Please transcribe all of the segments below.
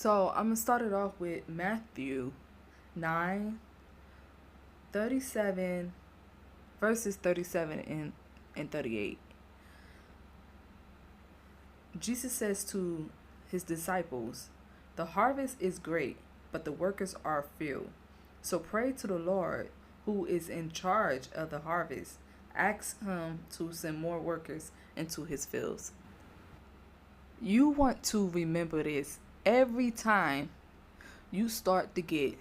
So I'm gonna start it off with Matthew 9:37 verses 37 and 38. Jesus says to his disciples, "The harvest is great, but the workers are few. So pray to the Lord who is in charge of the harvest. Ask him to send more workers into his fields." You want to remember this every time you start to get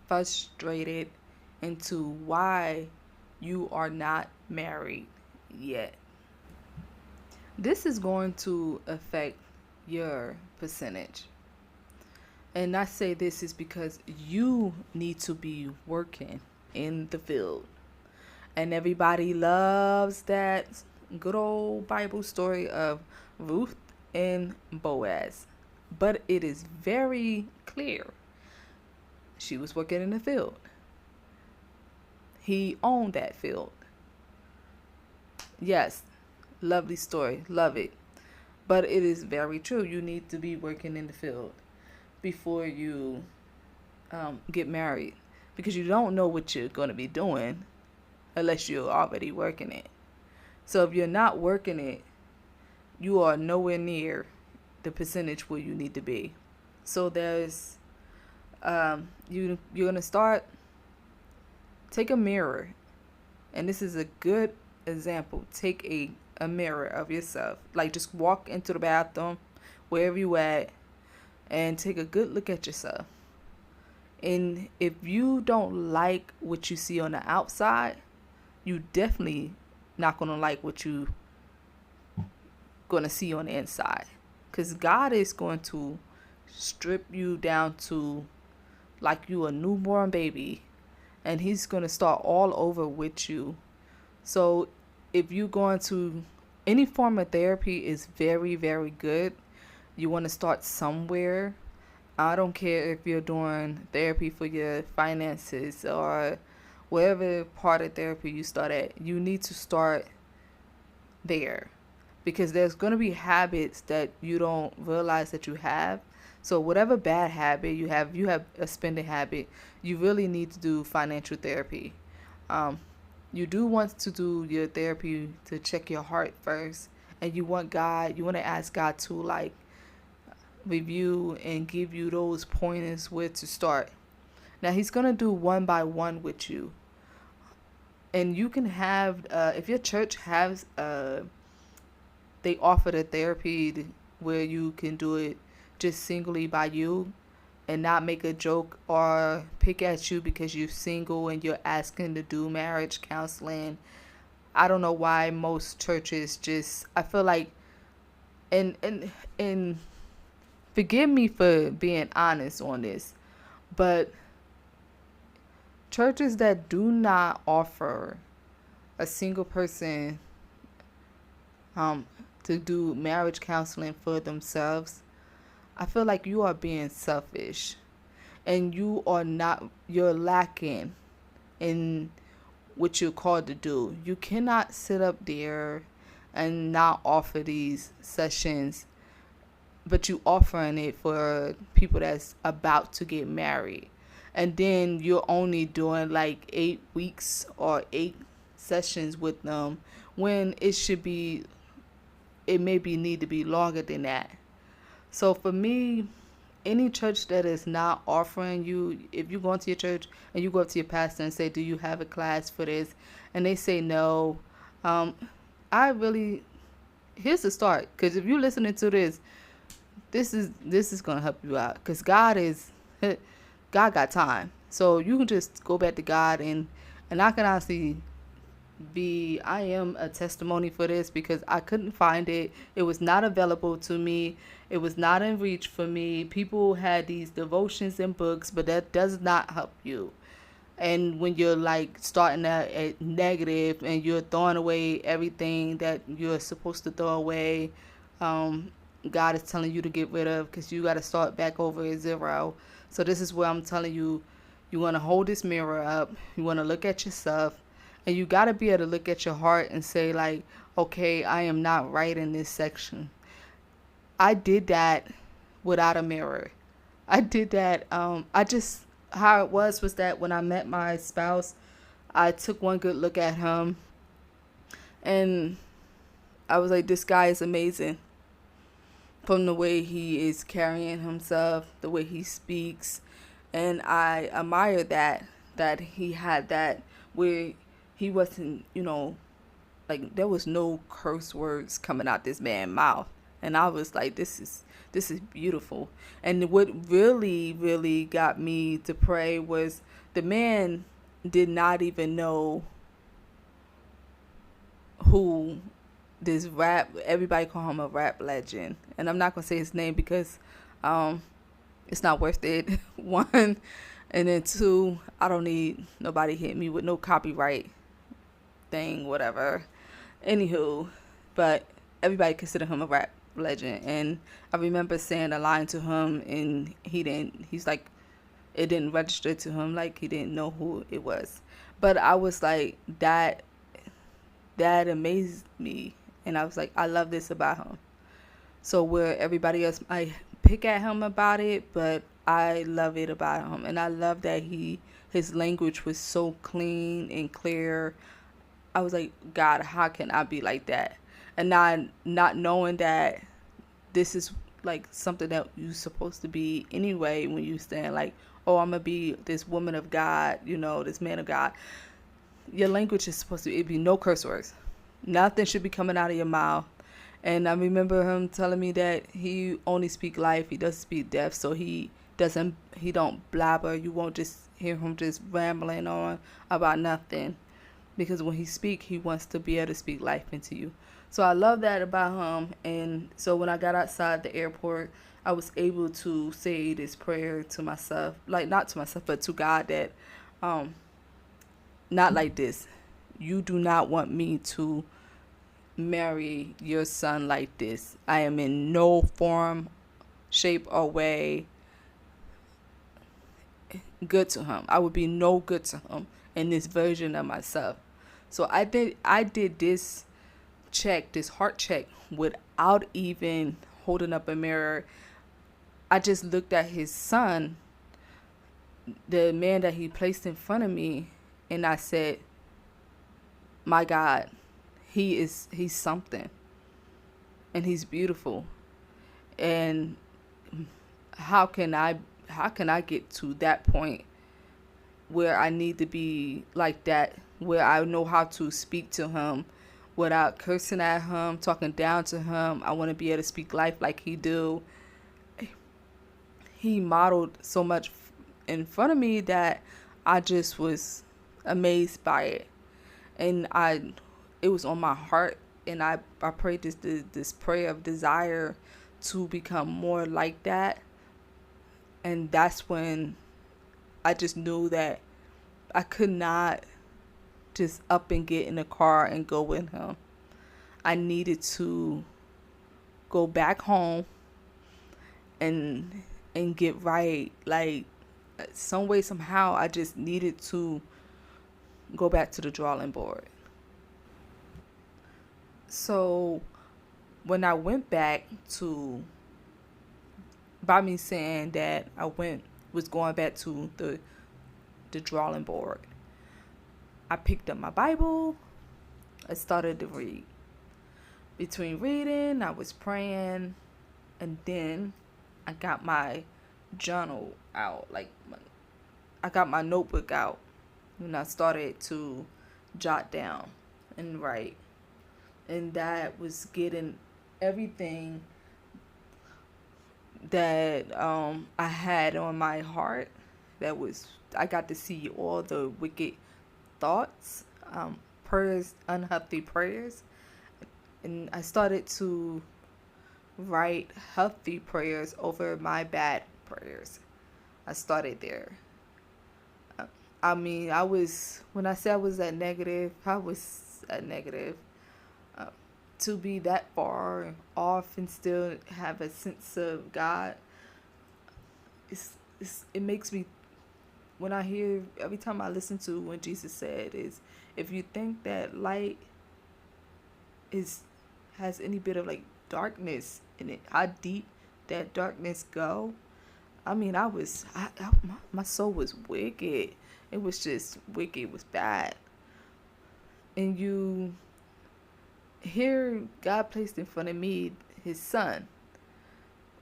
frustrated into why you are not married yet. This is going to affect your percentage. And I say this is because you need to be working in the field. And everybody loves that good old Bible story of Ruth and Boaz. But it is very clear she was working in the field. He owned that field. Yes, lovely story. Love it. But it is very true. You need to be working in the field before you get married, because you don't know what you're going to be doing unless you're already working it. So if you're not working it, you are nowhere near the percentage where you need to be. So there's you're going to start. Take a mirror, and this is a good example. Take a mirror of yourself, like just walk into the bathroom wherever you at and take a good look at yourself. And if you don't like what you see on the outside, you definitely not going to like what you going to see on the inside, because God is going to strip you down to like you a newborn baby, and he's going to start all over with you. So if you're going to any form of therapy is very, very good. You want to start somewhere. I don't care if you're doing therapy for your finances or whatever part of therapy you start at. You need to start there, because there's going to be habits that you don't realize that you have. So whatever bad habit you have a spending habit, you really need to do financial therapy. You do want to do your therapy to check your heart first, and you want to ask God to like review and give you those pointers where to start. Now he's going to do one by one with you. And you can have, if your church has, they offer the therapy where you can do it just singly by you and not make a joke or pick at you because you're single and you're asking to do marriage counseling. I don't know why most churches just, I feel like, and forgive me for being honest on this, but churches that do not offer a single person to do marriage counseling for themselves, I feel like you are being selfish, and you're lacking in what you're called to do. You cannot sit up there and not offer these sessions, but you offering it for people that's about to get married. And then you're only doing like 8 weeks or 8 sessions with them, when it maybe need to be longer than that. So for me, any church that is not offering you, if you go into your church and you go up to your pastor and say, "Do you have a class for this?" and they say no, I really, here's the start. Because if you're listening to this, this is gonna help you out. Because God got time, so you can just go back to God, and I can honestly I am a testimony for this, because I couldn't find it. It was not available to me. It was not in reach for me. People had these devotions and books, but that does not help you. And when you're like starting at negative and you're throwing away everything that you're supposed to throw away, God is telling you to get rid of, because you got to start back over at zero. So this is where I'm telling you, you want to hold this mirror up. You want to look at yourself. And you got to be able to look at your heart and say, like, okay, I am not right in this section. I did that without a mirror. I did that. I just, how it was that when I met my spouse, I took one good look at him, and I was like, this guy is amazing. From the way he is carrying himself, the way he speaks, and I admire that he had that where he wasn't, like there was no curse words coming out this man's mouth, and I was like, this is beautiful. And what really got me to pray was the man did not even know who this rap, everybody call him a rap legend, and I'm not gonna say his name because um it's not worth it. One, and then two, I don't need nobody hit me with no copyright thing, whatever. Anywho, but everybody consider him a rap legend, and I remember saying a line to him, and he didn't. He's like, it didn't register to him, like he didn't know who it was. But I was like, that amazed me, and I was like, I love this about him. So where everybody else might pick at him about it, but I love it about him, and I love that his language was so clean and clear. I was like, God, how can I be like that? And not knowing that this is like something that you're supposed to be anyway when you stand like, oh, I'm gonna be this woman of God, this man of God. Your language is supposed to be no curse words. Nothing should be coming out of your mouth. And I remember him telling me that he only speak life. He doesn't speak death. So he don't blabber. You won't just hear him just rambling on about nothing. Because when he speak, he wants to be able to speak life into you. So I love that about him. And so when I got outside the airport, I was able to say this prayer to myself, like not to myself, but to God that, um, not like this. You do not want me to marry your son like this. I am in no form, shape, or way good to him. I would be no good to him in this version of myself. So I did this heart check without even holding up a mirror. I just looked at his son, the man that he placed in front of me, and I said, my God, he's something, and he's beautiful. And how can I get to that point where I need to be like that, where I know how to speak to him without cursing at him, talking down to him. I want to be able to speak life like he do. He modeled so much in front of me that I just was amazed by it. And it was on my heart, and I prayed this prayer of desire to become more like that. And that's when I just knew that I could not just up and get in the car and go with him. I needed to go back home and get right. Like some way, somehow, I just needed to go back to the drawing board. So when I went back to, by me saying that was going back to the drawing board, I picked up my Bible. I started to read. Between reading, I was praying, and then I got my journal out. I got my notebook out, and I started to jot down and write. And that was getting everything that I had on my heart. I got to see all the wicked thoughts, prayers, unhealthy prayers, and I started to write healthy prayers over my bad prayers. I started there. I mean, when I said I was at negative, I was at negative. Uh, to be that far off and still have a sense of God, it makes me, when I hear, every time I listen to when Jesus said is, if you think that light has any bit of like darkness in it, how deep that darkness go, I mean, my soul was wicked. It was just wicked. It was bad. And you here, God placed in front of me his son,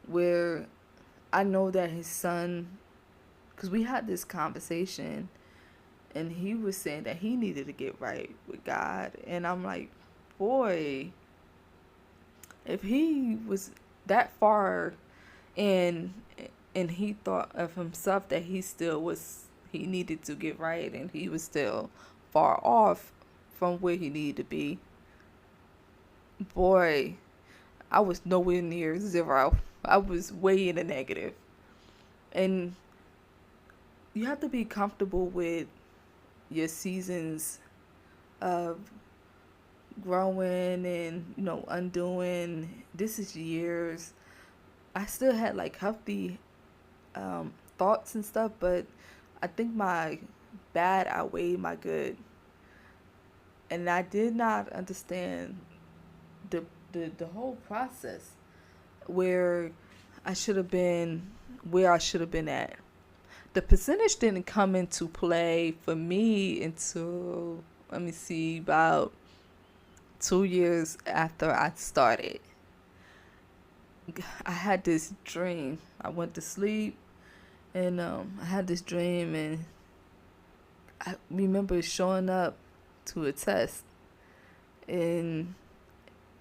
where I know that his son, because we had this conversation, and he was saying that he needed to get right with God. And I'm like, boy, if he was that far and he thought of himself that he needed to get right, and he was still far off from where he needed to be, boy, I was nowhere near zero. I was way in the negative. And you have to be comfortable with your seasons of growing and, undoing. This is years. I still had like healthy thoughts and stuff, but I think my bad outweighed my good. And I did not understand the whole process where I should have been where I should have been at. The percentage didn't come into play for me until, let me see, about 2 years after I started. I had this dream. I went to sleep, and I had this dream, and I remember showing up to a test. And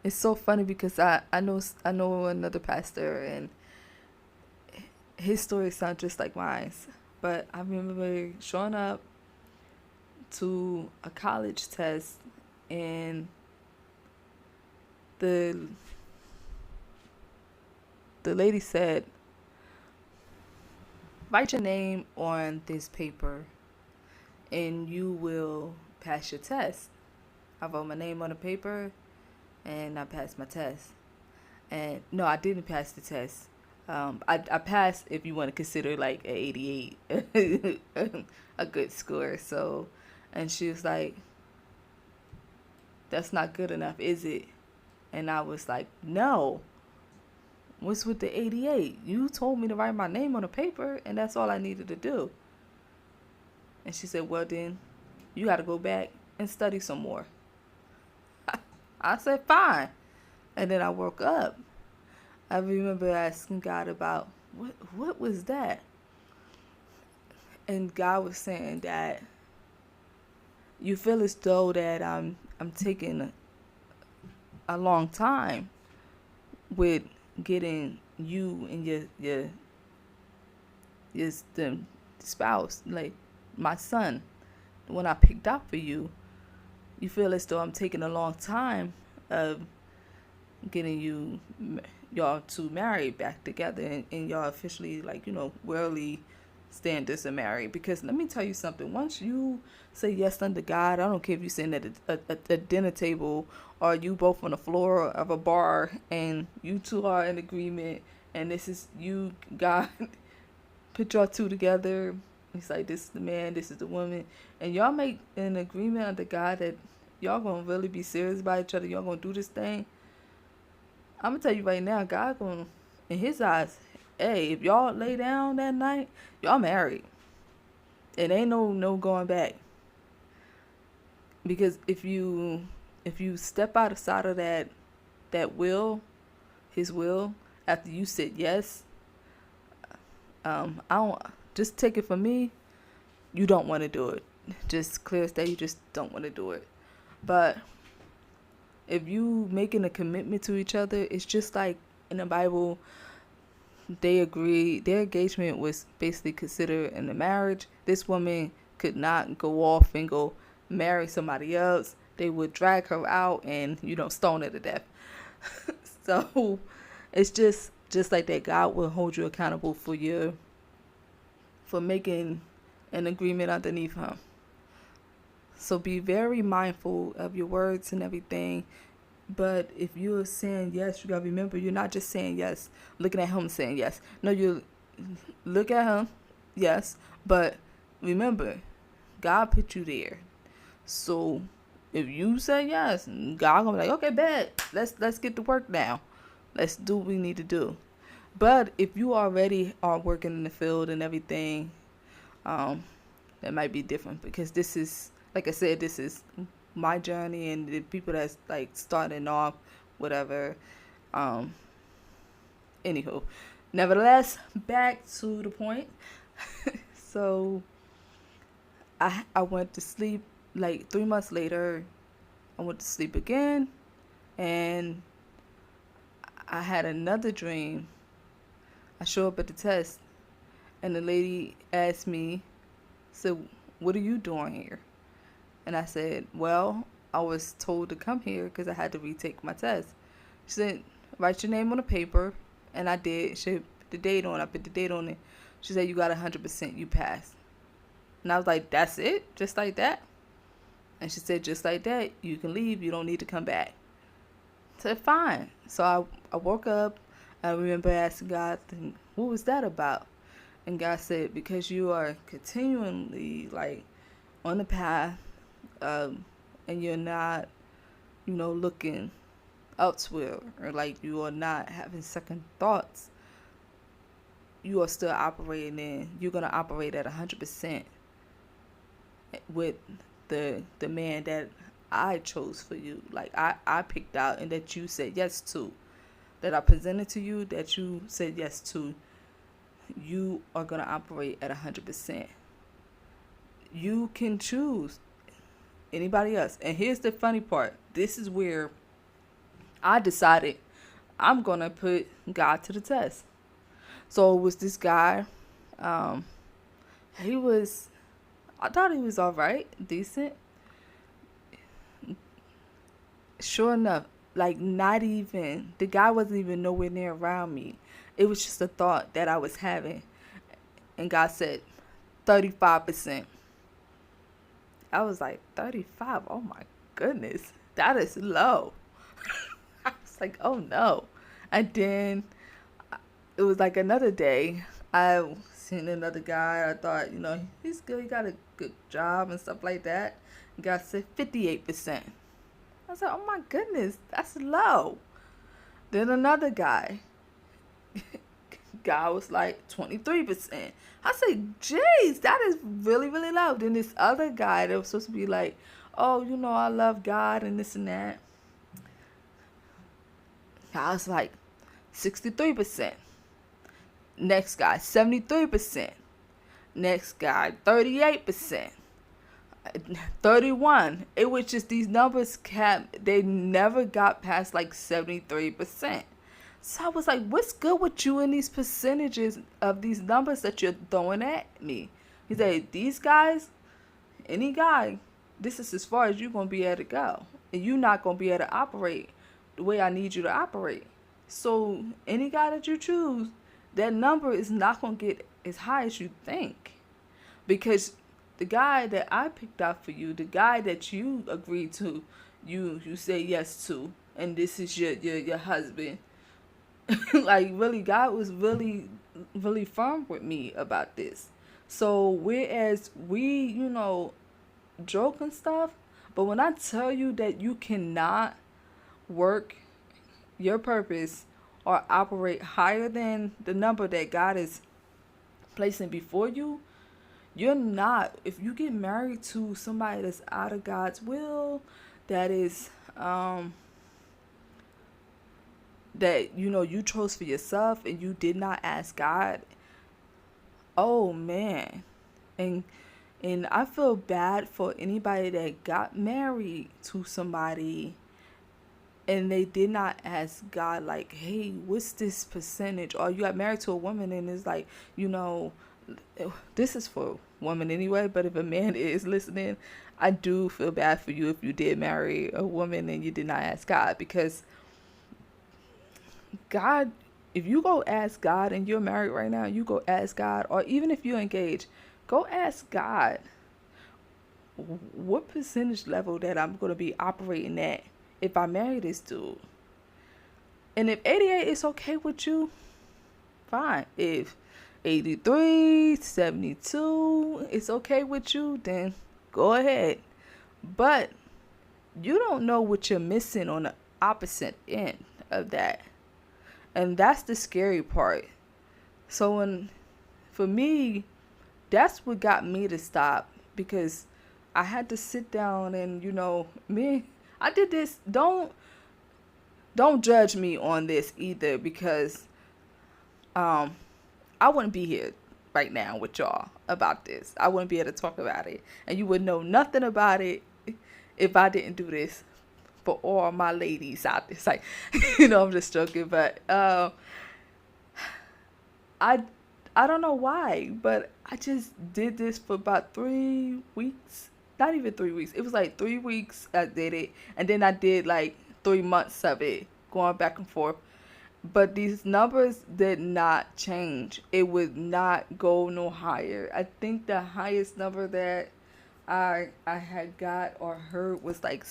it's so funny because I know another pastor, and his story sounds just like mine. But I remember showing up to a college test, and the lady said, write your name on this paper and you will pass your test. I wrote my name on the paper and I passed my test. And no, I didn't pass the test. I passed, if you want to consider like an 88, a good score. So, and she was like, that's not good enough, is it? And I was like, no. What's with the 88? You told me to write my name on a paper, and that's all I needed to do. And she said, well, then you got to go back and study some more. I said, fine. And then I woke up. I remember asking God about what was that? And God was saying that you feel as though that I'm taking a long time with getting you and the spouse, like my son, the one I picked out for you. You feel as though I'm taking a long time of getting y'all two married back together, and y'all officially, like, worldly standards are married. Because let me tell you something, once you say yes unto God, I don't care if you're sitting at a dinner table or you both on the floor of a bar and you two are in agreement, and this is you, God, put y'all two together. It's like, this is the man, this is the woman, and y'all make an agreement under God that y'all gonna really be serious about each other, y'all gonna do this thing. I'm gonna tell you right now, God gonna, in his eyes, hey, if y'all lay down that night, y'all married. It ain't no going back. Because if you step outside of that will, his will, after you said yes, I don't, just take it from me, you don't want to do it. Just clear as day, you just don't want to do it. But if you making a commitment to each other, it's just like in the Bible, they agreed, their engagement was basically considered in the marriage. This woman could not go off and go marry somebody else. They would drag her out and, stone her to death. So it's just like that. God will hold you accountable for making an agreement underneath him. So be very mindful of your words and everything. But if you're saying yes, you got to remember, you're not just saying yes, looking at him saying yes. No, you look at him, yes. But remember, God put you there. So if you say yes, God gonna be like, okay, bet, let's get to work now. Let's do what we need to do. But if you already are working in the field and everything, um, that might be different, because this is, like I said, this is my journey, and the people that's like starting off, whatever. Um, Anywho, nevertheless, back to the point. So I went to sleep like 3 months later. I went to sleep again, and I had another dream. I show up at the test, and the lady asked me, "So, what are you doing here?" And I said, "Well, I was told to come here because I had to retake my test." She said, "Write your name on a paper," and I did. She put the date on. I put the date on it. She said, "You got 100%. You passed." And I was like, "That's it? Just like that?" And she said, "Just like that, you can leave. You don't need to come back." I said, "Fine." So I woke up. I remember asking God, "What was that about?" And God said, "Because you are continually like on the path, and you're not, looking elsewhere, or like you are not having second thoughts. You are still operating in. You're gonna operate at 100% with the man that I chose for you. Like I picked out, and that you said yes to, that I presented to you, that you said yes to. You are gonna operate at 100%. You can choose anybody else." And here's the funny part. This is where I decided I'm gonna put God to the test. So it was this guy. Um, he was. I thought he was all right, decent. Sure enough, like not even the guy wasn't even nowhere near around me. It was just a thought that I was having, and God said 35%. I was like, 35? Oh my goodness, that is low. I was like, oh no. And then it was like another day. I seen another guy. I thought, he's good. He got a good job and stuff like that. And God said 58%. I was like, oh my goodness, that's low. Then another guy. Guy was like 23%. I said, jeez, that is really, really low. Then this other guy that was supposed to be like, oh, I love God and this and that. I was like 63%. Next guy, 73%. Next guy, 38%. 31. It was just these numbers they never got past like 73%. So I was like, what's good with you and these percentages of these numbers that you're throwing at me? He said, these guys, any guy, this is as far as you're going to be able to go. And you're not going to be able to operate the way I need you to operate. So any guy that you choose, that number is not going to get as high as you think. Because the guy that I picked out for you, the guy that you agreed to, you say yes to, and this is your husband. Like really, God was really, really firm with me about this. So whereas we, joke and stuff, but when I tell you that you cannot work your purpose or operate higher than the number that God is placing before you, you're not. If you get married to somebody that's out of God's will, that is that you chose for yourself and you did not ask God, oh man. And I feel bad for anybody that got married to somebody and they did not ask God, like, hey, what's this percentage? Or you got married to a woman and it's like, this is for women anyway, but if a man is listening, I do feel bad for you if you did marry a woman and you did not ask God, because God, if you go ask God and you're married right now, you go ask God, or even if you're engaged, go ask God what percentage level that I'm going to be operating at if I marry this dude. And if 88 is okay with you, fine. If 83, 72, it's okay with you, then go ahead. But you don't know what you're missing on the opposite end of that. And that's the scary part. So for me, that's what got me to stop, because I had to sit down and, I did this. Don't judge me on this either, because um I wouldn't be here right now with y'all about this. I wouldn't be able to talk about it, and you would know nothing about it if I didn't do this for all my ladies out there. It's like, I'm just joking, but I I don't know why, but I just did this for about 3 weeks. Not even 3 weeks. It was like 3 weeks I did it, and then I did like 3 months of it, going back and forth. But these numbers did not change. It would not go no higher. I think the highest number that I had got or heard was like, I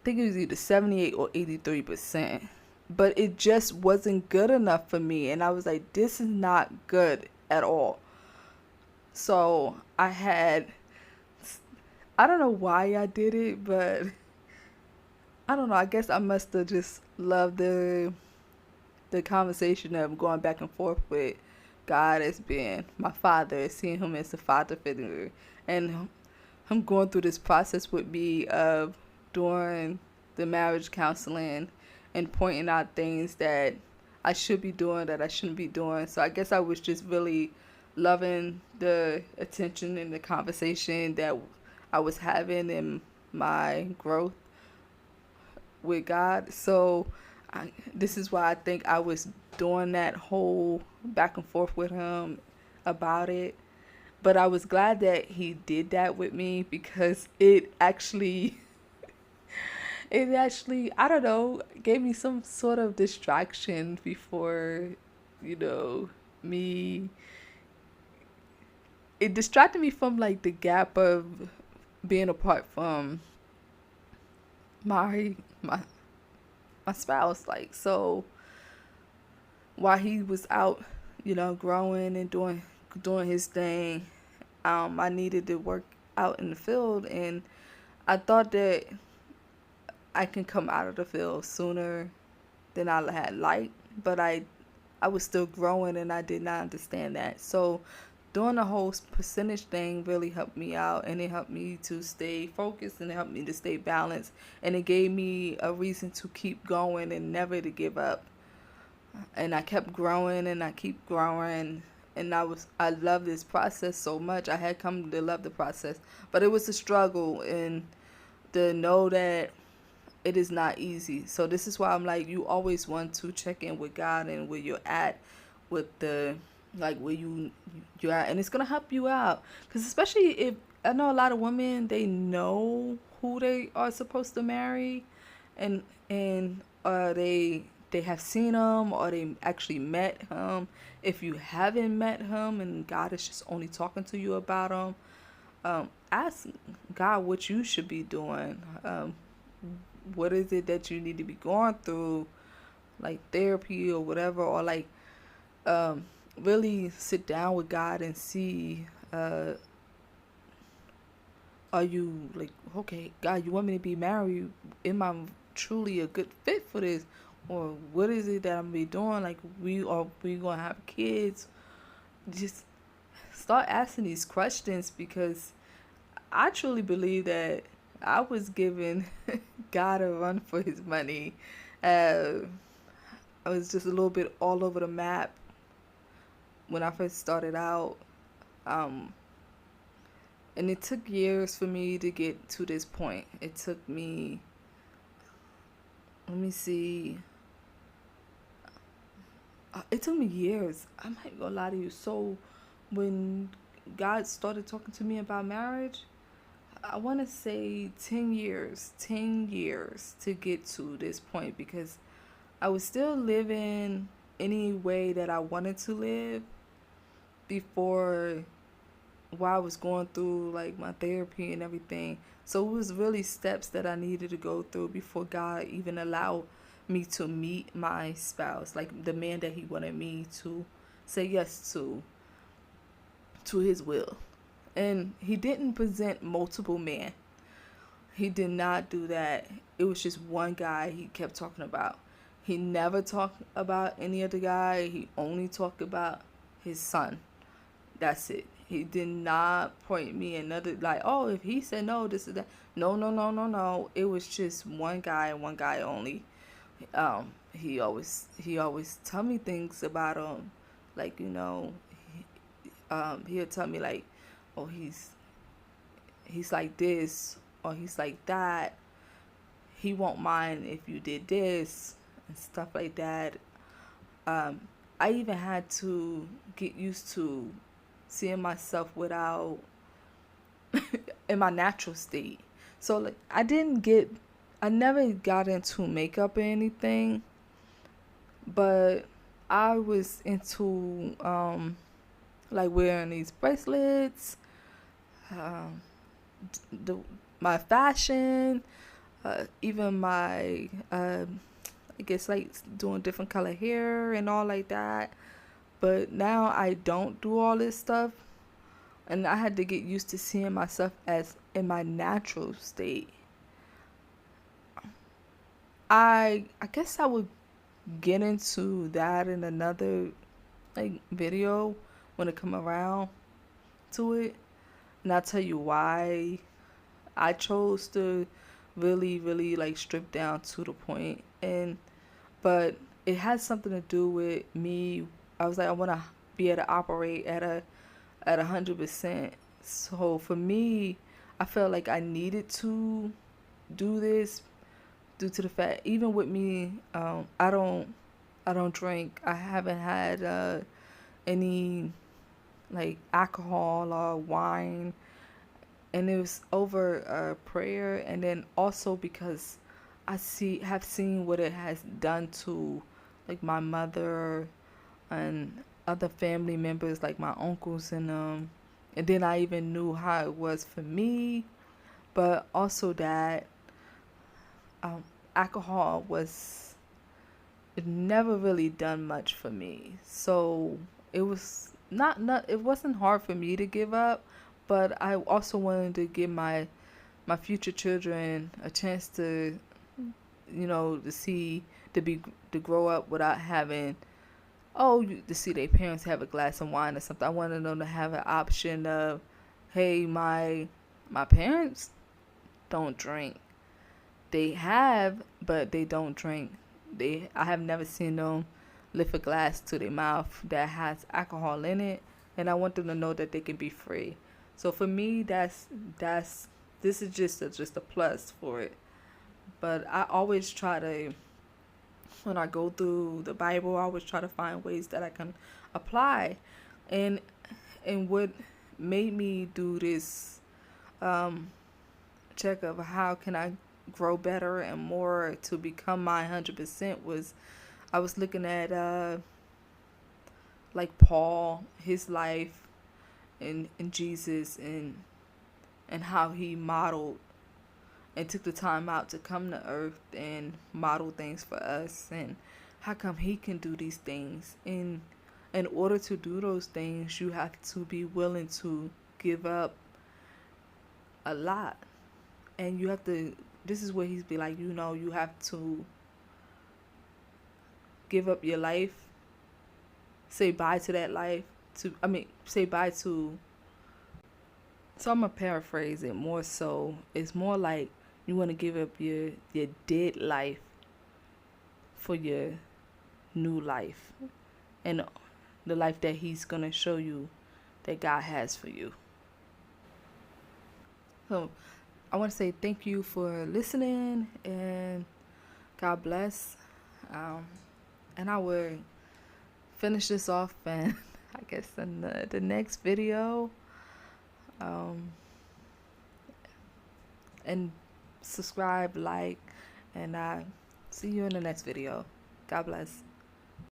think it was either 78 or 83%. But it just wasn't good enough for me, and I was like, this is not good at all. So I don't know why I did it, but I don't know. I guess I must have just loved the conversation of going back and forth with God as being my father, seeing him as the father figure, and him going through this process with me of doing the marriage counseling and pointing out things that I should be doing that I shouldn't be doing. So I guess I was just really loving the attention and the conversation that I was having in my growth with God. So this is why I think I was doing that whole back and forth with him about it. But I was glad that he did that with me, because it actually, I don't know, gave me some sort of distraction before, me. It distracted me from like the gap of being apart from my my my spouse. Like, so while he was out, growing and doing his thing, I needed to work out in the field, and I thought that I can come out of the field sooner than I had liked, but I was still growing, and I did not understand that. So doing the whole percentage thing really helped me out, and it helped me to stay focused, and it helped me to stay balanced, and it gave me a reason to keep going and never to give up. And I kept growing, and I keep growing, and I love this process so much. I had come to love the process, but it was a struggle, and to know that it is not easy. So this is why I'm like, you always want to check in with God and where you're at with the, like, where you're at, and it's gonna help you out. Because especially if I know a lot of women, they know who they are supposed to marry, and they have seen him, or they actually met him. If you haven't met him and God is just only talking to you about him, ask God what you should be doing. What is it that you need to be going through, like therapy or whatever, or like really sit down with God and see, are you like, okay, God, you want me to be married? Am I truly a good fit for this? Or what is it that I'm gonna be doing? Like, we gonna have kids? Just start asking these questions, because I truly believe that I was giving God a run for his money. Uh, I was just a little bit all over the map when I first started out. Um, and it took years for me to get to this point. It took me, let me see, it took me years. I'm not gonna lie to you. So when God started talking to me about marriage, I want to say 10 years to get to this point, because I was still living any way that I wanted to live before, while I was going through like my therapy and everything. So it was really steps that I needed to go through before God even allowed me to meet my spouse, like the man that he wanted me to say yes to his will. And he didn't present multiple men. He did not do that. It was just one guy he kept talking about. He never talked about any other guy. He only talked about his son. That's it. He did not point me another, like, oh, if he said no, this is that. No, no, no, no, no. It was just one guy and one guy only. He always tell me things about him, like, he'll tell me like, oh, he's like this, or he's like that. He won't mind if you did this and stuff like that. I even had to get used to seeing myself without in my natural state. So like I never got into makeup or anything, but I was into like wearing these bracelets, um, the my fashion, even my I guess like doing different color hair and all like that. But now I don't do all this stuff, and I had to get used to seeing myself as in my natural state. I guess I would get into that in another like video when it come around to it, and I'll tell you why I chose to really really like strip down to the point. And but it has something to do with me. I was like, I want to be able to operate at 100%. So for me, I felt like I needed to do this due to the fact, even with me, I don't drink. I haven't had any like alcohol or wine, and it was over prayer, and then also because have seen what it has done to like my mother and other family members like my uncles and then I even knew how it was for me, but also that um, alcohol was it never really done much for me. So it was not it wasn't hard for me to give up, but I also wanted to give my future children a chance to to see to grow up without having to see their parents have a glass of wine or something. I wanted them to have an option of, hey, my parents don't drink. They have, but they don't drink. I have never seen them lift a glass to their mouth that has alcohol in it, and I want them to know that they can be free. So for me, that's this is just a plus for it. But I always try to, when I go through the Bible, I always try to find ways that I can apply. And what made me do this um, check of how can I grow better and more to become my 100% was I was looking at like Paul, his life, and Jesus, and how he modeled and took the time out to come to earth and model things for us, and how come he can do these things. And in order to do those things, you have to be willing to give up a lot. And you have to, this is where he's be like, you have to give up your life, say bye to that life, say bye to, so I'm gonna paraphrase it more so. It's more like you want to give up your dead life for your new life and the life that he's gonna show you that God has for you. So I want to say thank you for listening, and God bless. Um, and I will finish this off, and I guess in the next video. And subscribe, like, and see you in the next video. God bless.